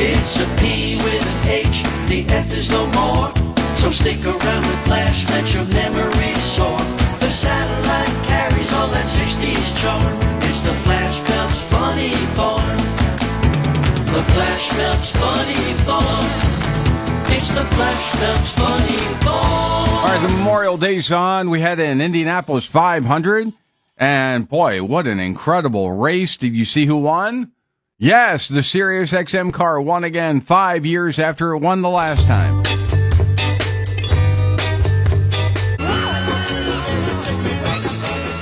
It's a P with an H, the F is no more. So stick around with Phlash, let your memories soar. The satellite carries all that 60s charm. It's the Phlash Phelps Funny Farm. The Phlash Phelps Funny Farm. It's the Phlash Phelps Funny Farm. All right, the Memorial Day's on. We had an Indianapolis 500. And boy, what an incredible race. Did you see who won? Yes, the SiriusXM car won again 5 years after it won the last time.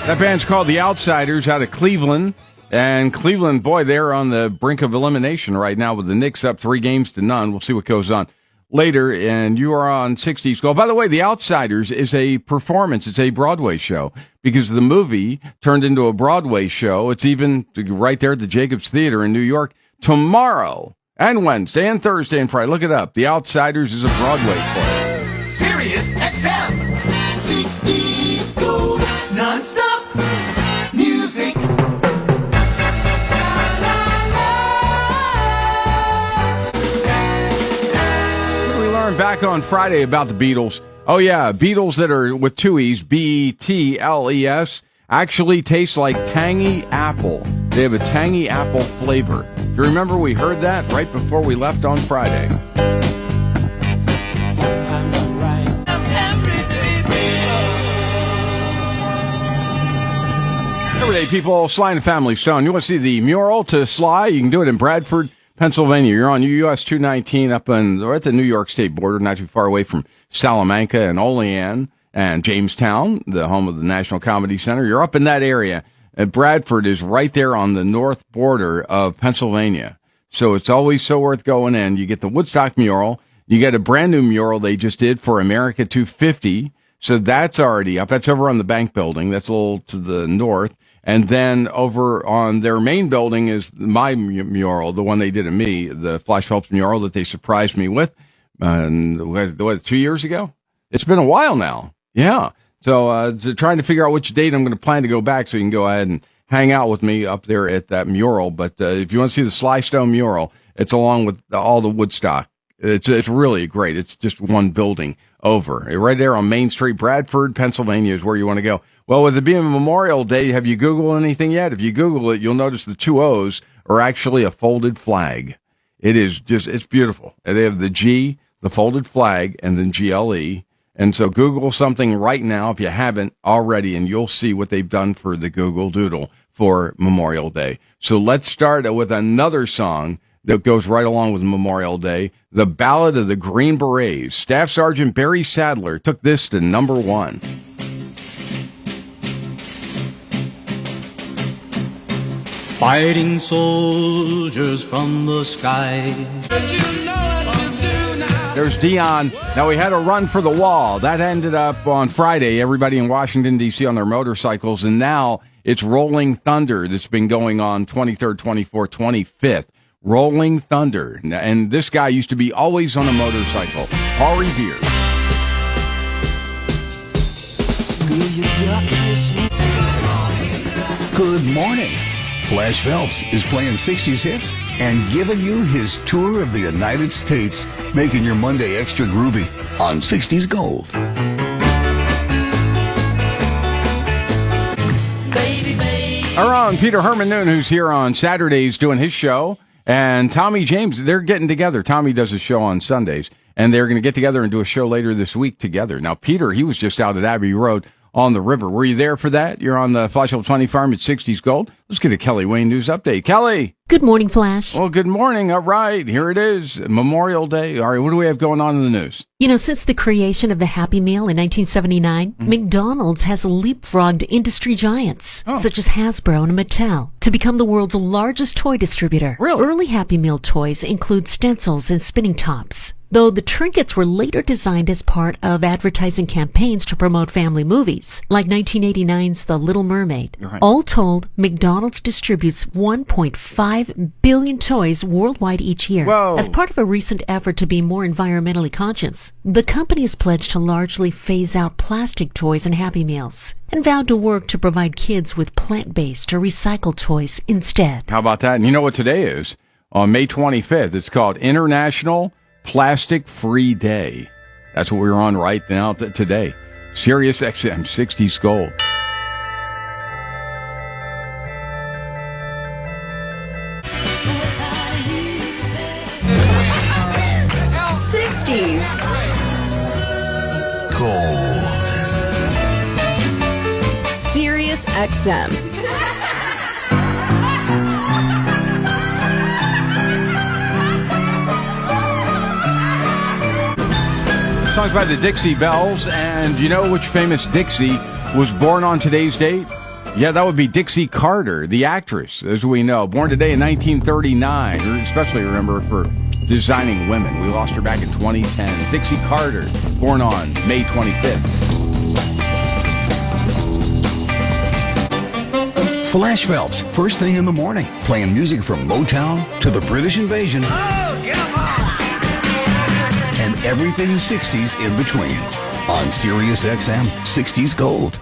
That band's called The Outsiders out of Cleveland. And Cleveland, boy, they're on the brink of elimination right now with the Knicks up 3-0. We'll see what goes on later. And you are on 60's Gold. By the way, The Outsiders is a performance. It's a Broadway show because the movie turned into a Broadway show. It's even right there at the Jacobs Theater in New York tomorrow and Wednesday and Thursday and Friday. Look it up. The Outsiders is a Broadway play. SiriusXM. 60's Gold. Non-stop music. We learned back on Friday about the Beatles. Oh, yeah, Beatles that are with two E's, Betles, actually taste like tangy apple. They have a tangy apple flavor. Do you remember we heard that right before we left on Friday? Sometimes I'm right. I'm Everyday people, Sly and the Family Stone. You want to see the mural to Sly? You can do it in Bradford, Pennsylvania. You're on US 219 up in, or at the New York State border, not too far away from Salamanca and Olean and Jamestown, the home of the National Comedy Center. You're up in that area. Bradford is right there on the north border of Pennsylvania. So it's always so worth going in. You get the Woodstock mural. You get a brand new mural they just did for America 250. So that's already up. That's over on the Bank Building. That's a little to the north. And then over on their main building is my mural, the one they did of me, the Phlash Phelps mural that they surprised me with. What, 2 years ago? It's been a while now. Yeah. So trying to figure out which date I'm going to plan to go back so you can go ahead and hang out with me up there at that mural. But if you want to see the Sly Stone mural, it's along with all the Woodstock. It's really great. It's just one building over. Right there on Main Street, Bradford, Pennsylvania is where you want to go. Well, with it being Memorial Day, have you Googled anything yet? If you Google it, you'll notice the two O's are actually a folded flag. It is just, it's beautiful. And they have the G, the folded flag, and then GLE. And so Google something right now if you haven't already, and you'll see what they've done for the Google Doodle for Memorial Day. So let's start with another song that goes right along with Memorial Day, The Ballad of the Green Berets. Staff Sergeant Barry Sadler took this to number 1. Fighting soldiers from the sky. There's Dion. Now, we had a run for the wall. That ended up on Friday, everybody in Washington, D.C. on their motorcycles, and now it's Rolling Thunder that's been going on 23rd, 24th, 25th. Rolling Thunder. And this guy used to be always on a motorcycle. Paul Revere. Good morning. Phlash Phelps is playing 60s hits and giving you his tour of the United States, making your Monday extra groovy on 60s Gold. Our own Peter Herman Noon, who's here on Saturdays doing his show, and Tommy James, they're getting together. Tommy does a show on Sundays, and they're going to get together and do a show later this week together. Now, Peter, he was just out at Abbey Road on the river. Were you there for that? You're on the Phlash Phelps Funny Farm at 60's Gold. Let's get a Kelly Wayne News Update. Kelly! Good morning, Flash. Well, good morning. All right, here it is, Memorial Day. All right, what do we have going on in the news? You know, since the creation of the Happy Meal in 1979, McDonald's has leapfrogged industry giants, such as Hasbro and Mattel, to become the world's largest toy distributor. Really? Early Happy Meal toys include stencils and spinning tops, though the trinkets were later designed as part of advertising campaigns to promote family movies, like 1989's The Little Mermaid. Right. All told, McDonald's distributes 1.5 billion toys worldwide each year. Whoa. As part of a recent effort to be more environmentally conscious, the company has pledged to largely phase out plastic toys and Happy Meals, and vowed to work to provide kids with plant-based or recycled toys instead. How about that? And you know what today is? on May 25th. It's called International Plastic Free Day. That's what we're on right now today. SiriusXM 60's Gold. Gold. SiriusXM. Songs by the Dixie Bells, and you know which famous Dixie was born on today's date? Yeah, that would be Dixie Carter, the actress, as we know. Born today in 1939, or especially remember for designing women. We lost her back in 2010. Dixie Carter, born on May 25th. Phlash Phelps, first thing in the morning, playing music from Motown to the British invasion. Oh, come on! And everything 60s in between on SiriusXM 60's Gold.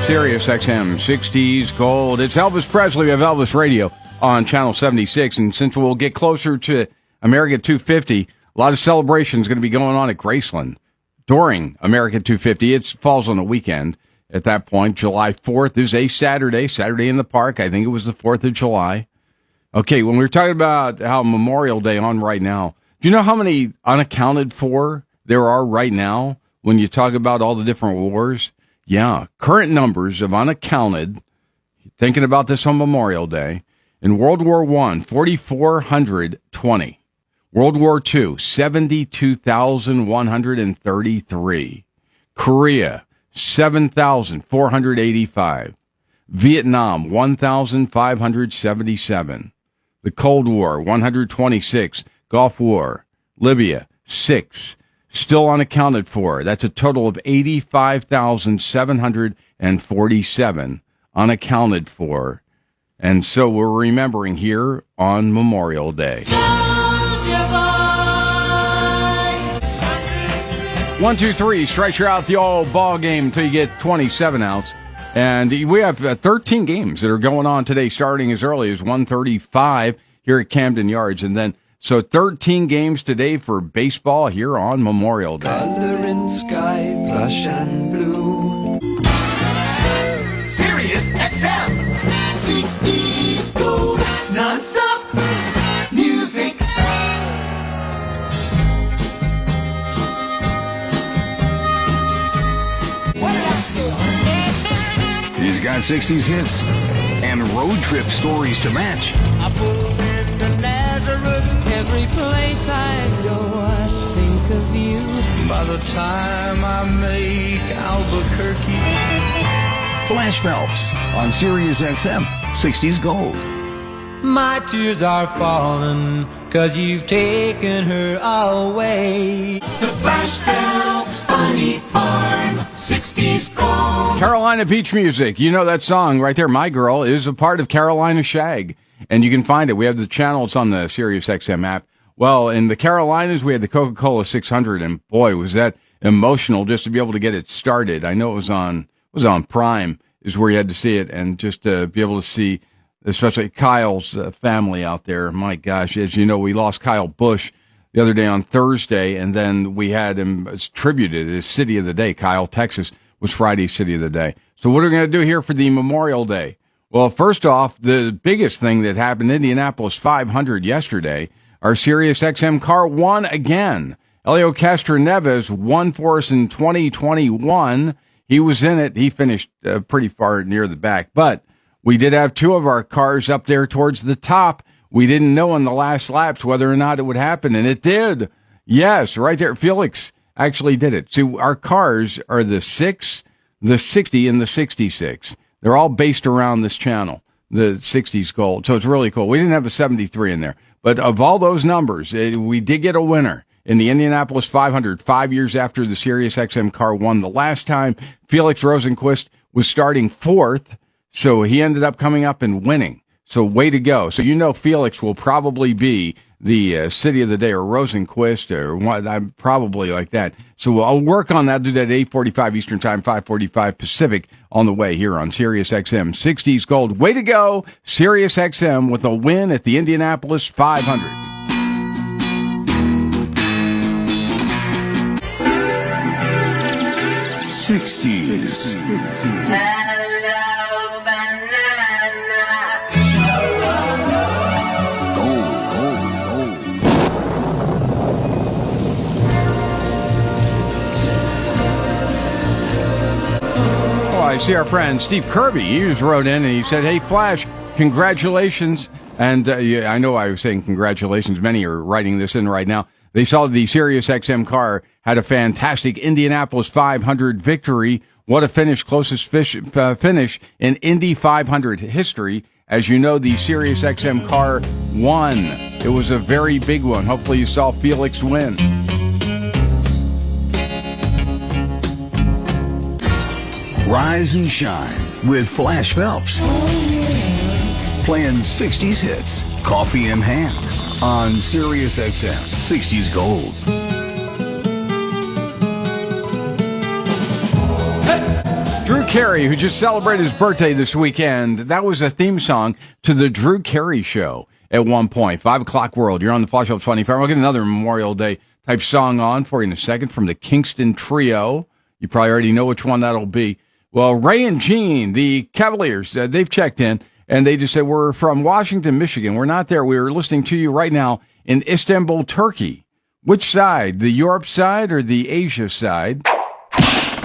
SiriusXM 60's Gold. It's Elvis Presley. We have Elvis Radio on Channel 76. And since we'll get closer to America 250, a lot of celebrations going to be going on at Graceland during America 250. It falls on a weekend at that point. July 4th is a Saturday in the park. I think it was the 4th of July. Okay, when we were talking about how Memorial Day on right now, do you know how many unaccounted for there are right now when you talk about all the different wars? Yeah, current numbers of unaccounted, thinking about this on Memorial Day, in World War I, 4,420. World War II, 72,133. Korea, 7,485. Vietnam, 1,577. The Cold War, 126. Gulf War, Libya, 6. Still unaccounted for. That's a total of 85,747 unaccounted for. And so we're remembering here on Memorial Day. 1, 2, 3, stretch her out the old ball game until you get 27 outs. And we have 13 games that are going on today, starting as early as 1:35 here at Camden Yards. And then, so 13 games today for baseball here on Memorial Day. Color in sky, plush and blue. SiriusXM 60's Gold. Non-stop music. He's got 60s hits and road trip stories to match. I pulled into Nazareth. Every place I go, I think of you. By the time I make Albuquerque. Phlash Phelps on SiriusXM 60's Gold. My tears are falling, 'cause you've taken her away. The Phlash Phelps Funny Farm 60's Gold. Carolina Beach Music. You know that song right there. My Girl is a part of Carolina Shag. And you can find it. We have the channel. It's on the SiriusXM app. Well, in the Carolinas, we had the Coca-Cola 600. And boy, was that emotional just to be able to get it started. I know it was on Prime is where you had to see it. And just to be able to see, especially Kyle's family out there. My gosh, as you know, we lost Kyle Busch the other day on Thursday, and then we had him attributed as City of the Day. Kyle, Texas, was Friday's City of the Day. So what are we going to do here for the Memorial Day? Well, first off, the biggest thing that happened, Indianapolis 500 yesterday, our SiriusXM car won again. Elio Castroneves won for us in 2021. He was in it. He finished pretty far near the back, but we did have two of our cars up there towards the top. We didn't know in the last laps whether or not it would happen, and it did. Yes, right there. Felix actually did it. See, our cars are the 6, the 60, and the 66. They're all based around this channel, the 60's Gold. So it's really cool. We didn't have a 73 in there, but of all those numbers, we did get a winner in the Indianapolis 500 5 years after the SiriusXM car won the last time. Felix Rosenquist was starting 4th. So he ended up coming up and winning. So way to go. So Felix will probably be the city of the day, or Rosenquist, or what, I'm probably like that. So I'll work on that, do that at 8:45 Eastern Time, 5:45 Pacific on the way here on SiriusXM. 60s Gold. Way to go, SiriusXM, with a win at the Indianapolis 500. '60s. I see our friend Steve Kirby. He just wrote in and he said, "Hey, Flash, congratulations." And I know I was saying congratulations. Many are writing this in right now. They saw the SiriusXM car had a fantastic Indianapolis 500 victory. What a finish, closest finish in Indy 500 history. As you know, the SiriusXM car won. It was a very big one. Hopefully you saw Felix win. Rise and shine with Phlash Phelps. Playing 60s hits, coffee in hand, on SiriusXM 60s Gold. Drew Carey, who just celebrated his birthday this weekend, that was a theme song to the Drew Carey Show at one point. 5 o'clock world. You're on the Phlash Phelps Funny Farm. I'll get another Memorial Day type song on for you in a second from the Kingston Trio. You probably already know which one that'll be. Well, Ray and Gene, the Cavaliers, they've checked in, and they just said, we're from Washington, Michigan. We're not there. We're listening to you right now in Istanbul, Turkey. Which side, the Europe side or the Asia side?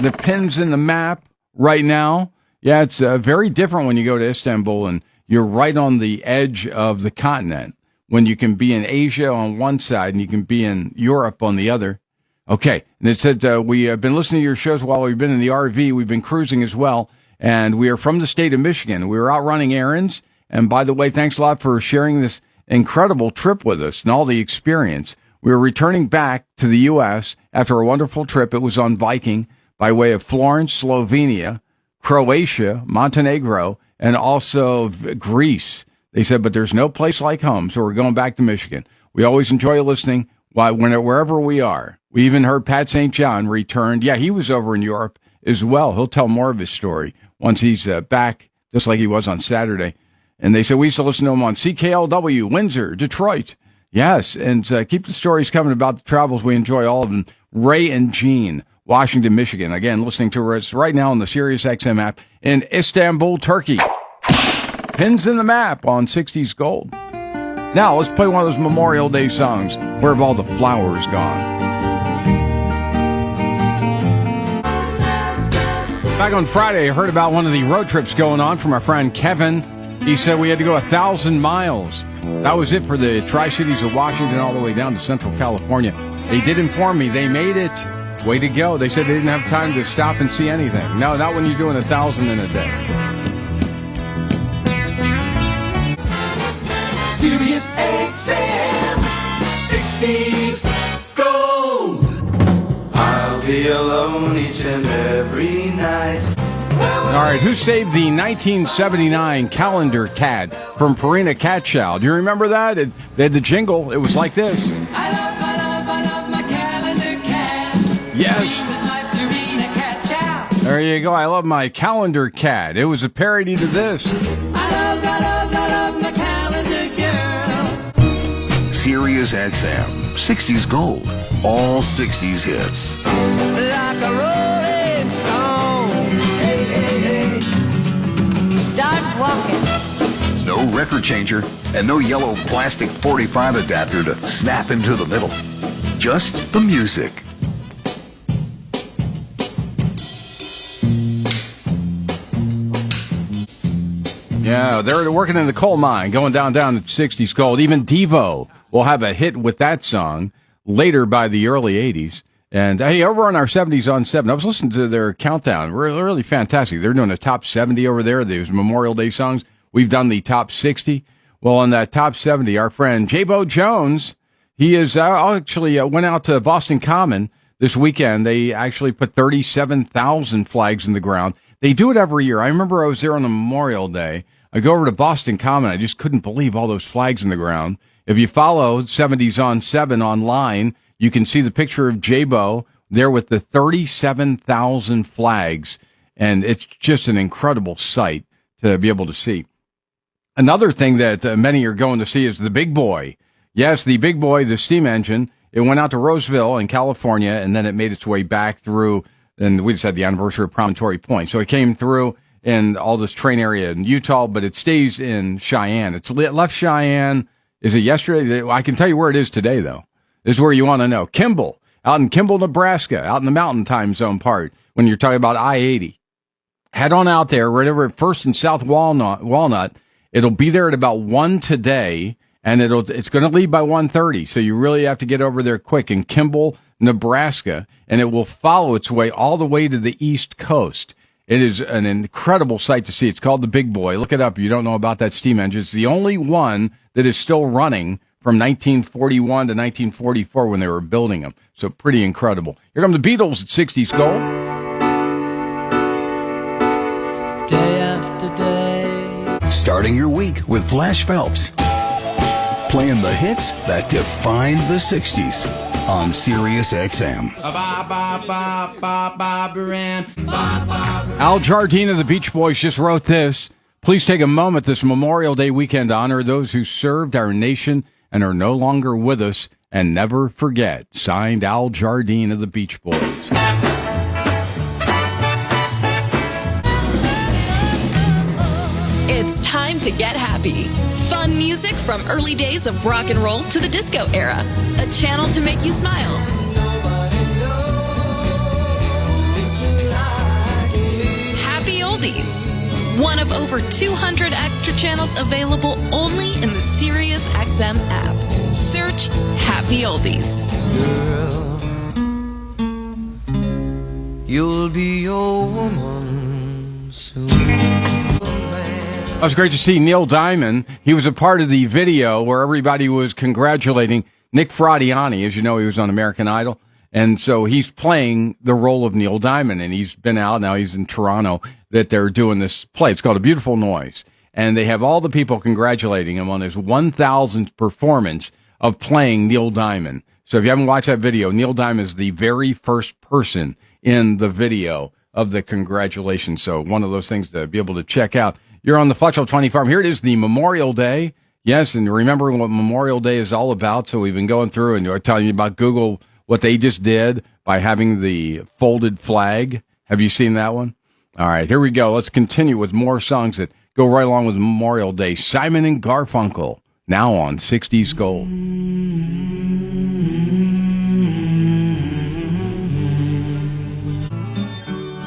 The pin's in the map right now. Yeah, it's very different when you go to Istanbul, and you're right on the edge of the continent, when you can be in Asia on one side and you can be in Europe on the other. Okay, and it said we have been listening to your shows while we've been in the RV. We've been cruising as well, and we are from the state of Michigan. We were out running errands, and by the way, thanks a lot for sharing this incredible trip with us and all the experience. We were returning back to the U.S. after a wonderful trip. It was on Viking by way of Florence, Slovenia, Croatia, Montenegro, and also Greece. They said, but there's no place like home, so we're going back to Michigan. We always enjoy listening wherever we are. We even heard Pat St. John returned. Yeah, he was over in Europe as well. He'll tell more of his story once he's back, just like he was on Saturday. And they said we used to listen to him on CKLW, Windsor, Detroit. Yes, and keep the stories coming about the travels. We enjoy all of them. Ray and Gene, Washington, Michigan. Again, listening to us right now on the SiriusXM app in Istanbul, Turkey. Pins in the map on 60s Gold. Now, let's play one of those Memorial Day songs. Where have all the flowers gone? Back on Friday, I heard about one of the road trips going on from our friend Kevin. He said we had to go 1,000 miles. That was it for the Tri-Cities of Washington all the way down to Central California. They did inform me they made it. Way to go. They said they didn't have time to stop and see anything. No, not when you're doing 1,000 in a day. SiriusXM 60s Gold. I'll be alone each and every night. All right, who saved the 1979 calendar cat from Purina Cat Chow? Do you remember that? They had the jingle. It was like this. I love my calendar cat. Yes. My Purina Cat Chow. There you go. I love my calendar cat. It was a parody to this. I love my calendar girl. SiriusXM 60s Gold. All 60s hits. Like a rolling stone. Hey, hey, hey. Start walking. No record changer and no yellow plastic 45 adapter to snap into the middle. Just the music. Yeah, they're working in the coal mine, going down at 60s Gold. Even Devo will have a hit with that song later by the early 80s. And hey, over on our 70s on 7, I was listening to their countdown. Really fantastic. They're doing a top 70 over there. Those Memorial Day songs. We've done the top 60. Well, on that top 70, our friend J-Bo Jones, he is actually went out to Boston Common this weekend. They actually put 37,000 flags in the ground. They do it every year. I remember I was there on a Memorial Day. I go over to Boston Common. I just couldn't believe all those flags in the ground. If you follow 70s on 7 online, you can see the picture of J-Bo there with the 37,000 flags. And it's just an incredible sight to be able to see. Another thing that many are going to see is the Big Boy. Yes, the Big Boy, the steam engine. It went out to Roseville in California, and then it made its way back through, and we just had the anniversary of Promontory Point. So it came through in all this train area in Utah, but it stays in Cheyenne. It's left Cheyenne. Is it yesterday? I can tell you where it is today, though. This is where you want to know. Kimball, out in Kimball, Nebraska, out in the mountain time zone part, when you're talking about I-80. Head on out there, right over at First and South Walnut. It'll be there at about 1 today, and it's going to leave by 1:30. So you really have to get over there quick in Kimball, Nebraska, and it will follow its way all the way to the East Coast. It is an incredible sight to see. It's called the Big Boy. Look it up if you don't know about that steam engine. It's the only one that is still running from 1941 to 1944 when they were building them. So pretty incredible. Here come the Beatles at 60's Gold. Day after day. Starting your week with Phlash Phelps. Playing the hits that defined the 60s on SiriusXM. Al Jardine of the Beach Boys just wrote this. Please take a moment this Memorial Day weekend to honor those who served our nation and are no longer with us, and never forget. Signed, Al Jardine of the Beach Boys. It's time to get happy. Fun music from early days of rock and roll to the disco era. A channel to make you smile. Happy Oldies. One of over 200 extra channels available only in the SiriusXM app. Search Happy Oldies. Girl, you'll be your woman soon. It was great to see Neil Diamond. He was a part of the video where everybody was congratulating Nick Fradiani. As you know, he was on American Idol. And so he's playing the role of Neil Diamond, and he's been out. Now he's in Toronto that they're doing this play. It's called A Beautiful Noise. And they have all the people congratulating him on his 1,000th performance of playing Neil Diamond. So if you haven't watched that video, Neil Diamond is the very first person in the video of the congratulations. So one of those things to be able to check out. You're on the Phlash Phelps 20 Farm. Here it is, the Memorial Day. Yes, and remembering what Memorial Day is all about. So we've been going through and we're telling you about Google, what they just did by having the folded flag. Have you seen that one? All right, here we go. Let's continue with more songs that go right along with Memorial Day. Simon and Garfunkel, now on 60's Gold.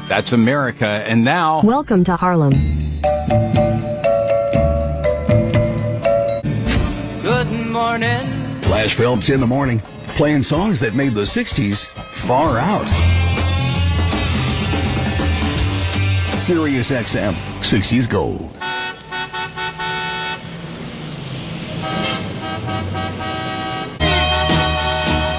That's America, and now... Welcome to Harlem. Good morning. Phlash Phelps in the morning, playing songs that made the 60s far out. SiriusXM, 60's Gold.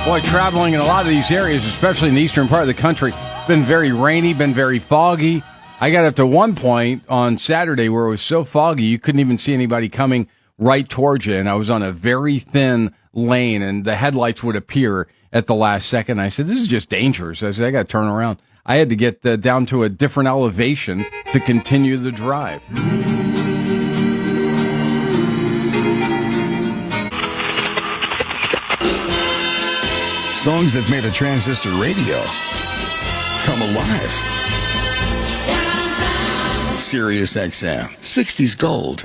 Boy, traveling in a lot of these areas, especially in the eastern part of the country, been very rainy, been very foggy. I got up to one point on Saturday where it was so foggy you couldn't even see anybody coming right towards you, and I was on a very thin lane, and the headlights would appear at the last second. I said, this is just dangerous. I said, I got to turn around. I had to get down to a different elevation to continue the drive. Songs that made a transistor radio come alive. SiriusXM, 60's Gold.